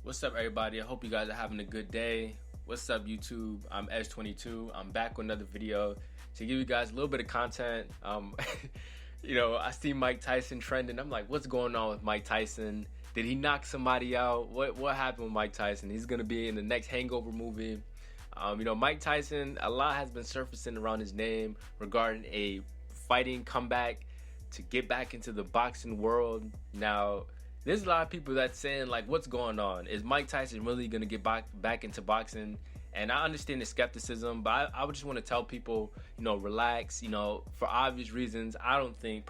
What's up, everybody? I hope you guys are having a good day. What's up, YouTube? I'm Edge22. I'm back with another video to give you guys a little bit of content. I see Mike Tyson trending. I'm like, what's going on with Mike Tyson? Did he knock somebody out? What happened with Mike Tyson? He's gonna be in the next Hangover movie. Mike Tyson, a lot has been surfacing around his name regarding a fighting comeback to get back into the boxing world. Now, there's a lot of people that's saying, like, what's going on? Is Mike Tyson really going to get back into boxing? And I understand the skepticism, but I would just want to tell people, relax. For obvious reasons, I don't think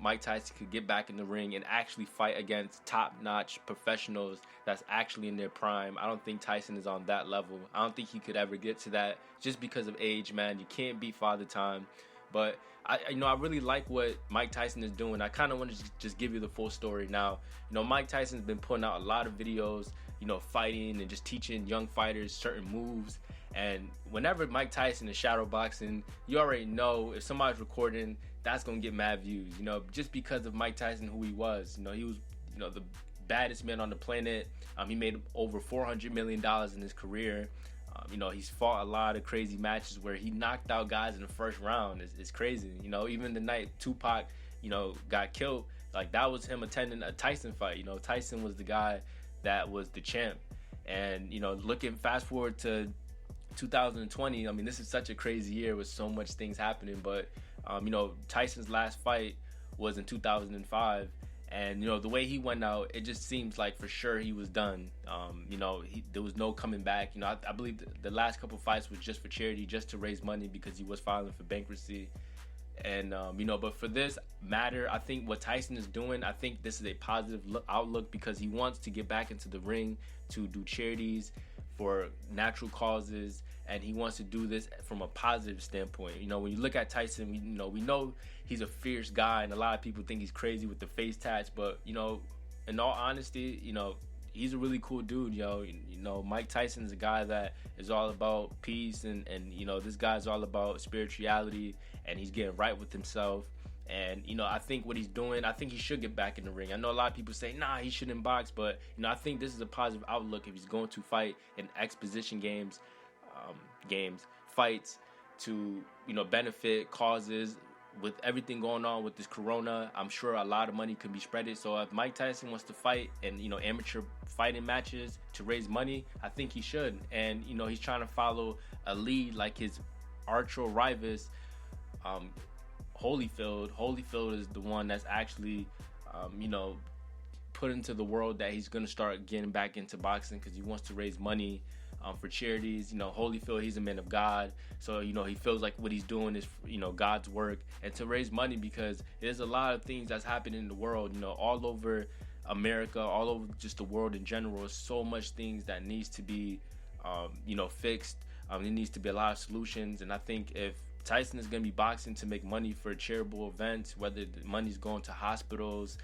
Mike Tyson could get back in the ring and actually fight against top-notch professionals that's actually in their prime. I don't think Tyson is on that level. I don't think he could ever get to that just because of age, man. You can't beat Father Time. But I really like what Mike Tyson is doing. I kind of want to just give you the full story now. Mike Tyson's been putting out a lot of videos, fighting and just teaching young fighters certain moves. And whenever Mike Tyson is shadow boxing, you already know if somebody's recording, that's gonna get mad views. Just because of Mike Tyson, who he was. He was, the baddest man on the planet. He made over $400 million in his career. He's fought a lot of crazy matches where he knocked out guys in the first round. It's crazy. Even the night Tupac, got killed, like, that was him attending a Tyson fight. Tyson was the guy that was the champ. And, looking fast forward to 2020, this is such a crazy year with so much things happening. But, Tyson's last fight was in 2005. And, the way he went out, it just seems like for sure he was done. There was no coming back. I believe the last couple fights was just for charity, just to raise money because he was filing for bankruptcy. And, but for this matter, I think what Tyson is doing, I think this is a positive outlook because he wants to get back into the ring to do charities for natural causes, and he wants to do this from a positive standpoint. When you look at Tyson, we know he's a fierce guy, and a lot of people think he's crazy with the face tats, but in all honesty, he's a really cool dude. Mike Tyson is a guy that is all about peace, and this guy's all about spirituality, and he's getting right with himself. And, I think what he's doing, I think he should get back in the ring. I know a lot of people say, nah, he shouldn't box. But, I think this is a positive outlook if he's going to fight in exposition fights to, benefit causes. With everything going on with this corona, I'm sure a lot of money can be spreaded. So if Mike Tyson wants to fight in, amateur fighting matches to raise money, I think he should. And, he's trying to follow a lead like his arch rival, Holyfield. Holyfield is the one that's actually, put into the world that he's going to start getting back into boxing because he wants to raise money for charities. Holyfield, he's a man of God. So, he feels like what he's doing is, God's work, and to raise money because there's a lot of things that's happening in the world, all over America, all over just the world in general. So much things that needs to be, fixed. There needs to be a lot of solutions. And I think if Tyson is going to be boxing to make money for charitable events, whether the money's going to hospitals,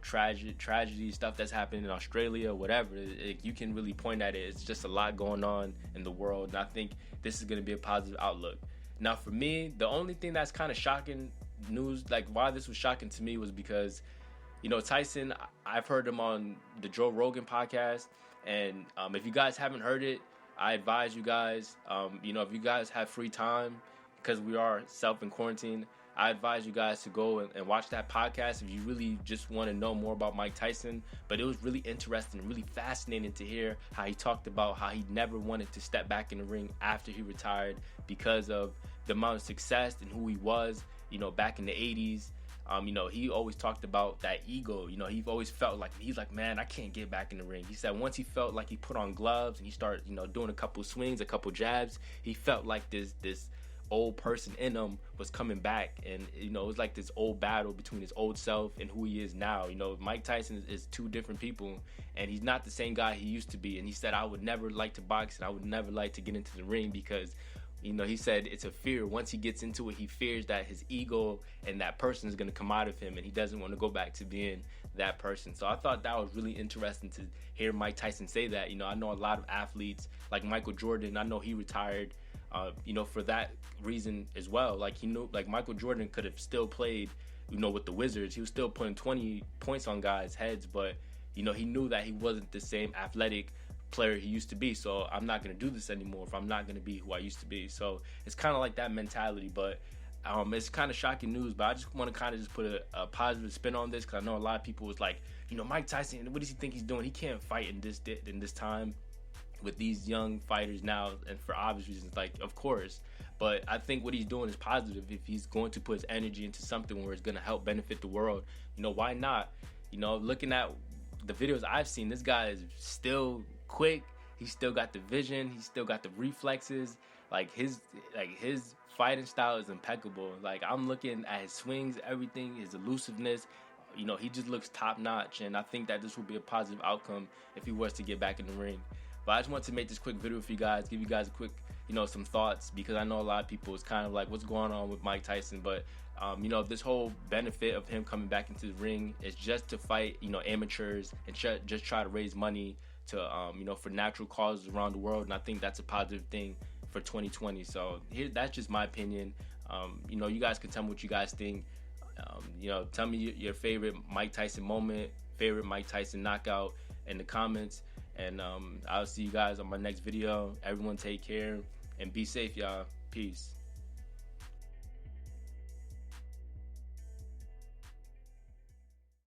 tragedy stuff that's happening in Australia, whatever, you can really point at it. It's just a lot going on in the world, and I think this is going to be a positive outlook. Now, for me, the only thing that's kind of shocking news, like why this was shocking to me, was because, Tyson, I've heard him on the Joe Rogan podcast, and if you guys haven't heard it, I advise you guys, if you guys have free time, because we are in quarantine, I advise you guys to go and watch that podcast if you really just want to know more about Mike Tyson. But it was really interesting and really fascinating to hear how he talked about how he never wanted to step back in the ring after he retired because of the amount of success and who he was, back in the 80s. He always talked about that ego. He always felt like, he's like, man, I can't get back in the ring. He said once he felt like he put on gloves and he started, doing a couple swings, a couple jabs, he felt like this old person in him was coming back, and it was like this old battle between his old self and who he is now. Mike Tyson is two different people, and he's not the same guy he used to be. And he said, I would never like to box, and I would never like to get into the ring because he said it's a fear. Once he gets into it, he fears that his ego and that person is going to come out of him, and he doesn't want to go back to being that person. So I thought that was really interesting to hear Mike Tyson say that. I know a lot of athletes like Michael Jordan. I know he retired for that reason as well. Like, he knew, like, Michael Jordan could have still played, with the Wizards. He was still putting 20 points on guys' heads, but you know, he knew that he wasn't the same athletic player he used to be. So I'm not going to do this anymore if I'm not going to be who I used to be. So it's kind of like that mentality. But it's kind of shocking news, but I just want to kind of just put a positive spin on this, because I know a lot of people was like, you know, Mike Tyson, what does he think he's doing? He can't fight in this time with these young fighters now, and for obvious reasons, like, of course. But I think what he's doing is positive. If he's going to put his energy into something where it's going to help benefit the world, you know, why not? You know, looking at the videos I've seen, this guy is still quick. He's still got the vision. He's still got the reflexes. His fighting style is impeccable. Like, I'm looking at his swings, everything, his elusiveness. You know, he just looks top notch, and I think that this will be a positive outcome if he was to get back in the ring. But I just want to make this quick video for you guys, give you guys a quick, you know, some thoughts, because I know a lot of people is kind of like, what's going on with Mike Tyson? But you know, this whole benefit of him coming back into the ring is just to fight, you know, amateurs and just try to raise money to, you know, for natural causes around the world. And I think that's a positive thing for 2020. So that's just my opinion. You know, you guys can tell me what you guys think. You know, tell me your favorite Mike Tyson moment, favorite Mike Tyson knockout in the comments. And I'll see you guys on my next video. Everyone take care and be safe, y'all. Peace.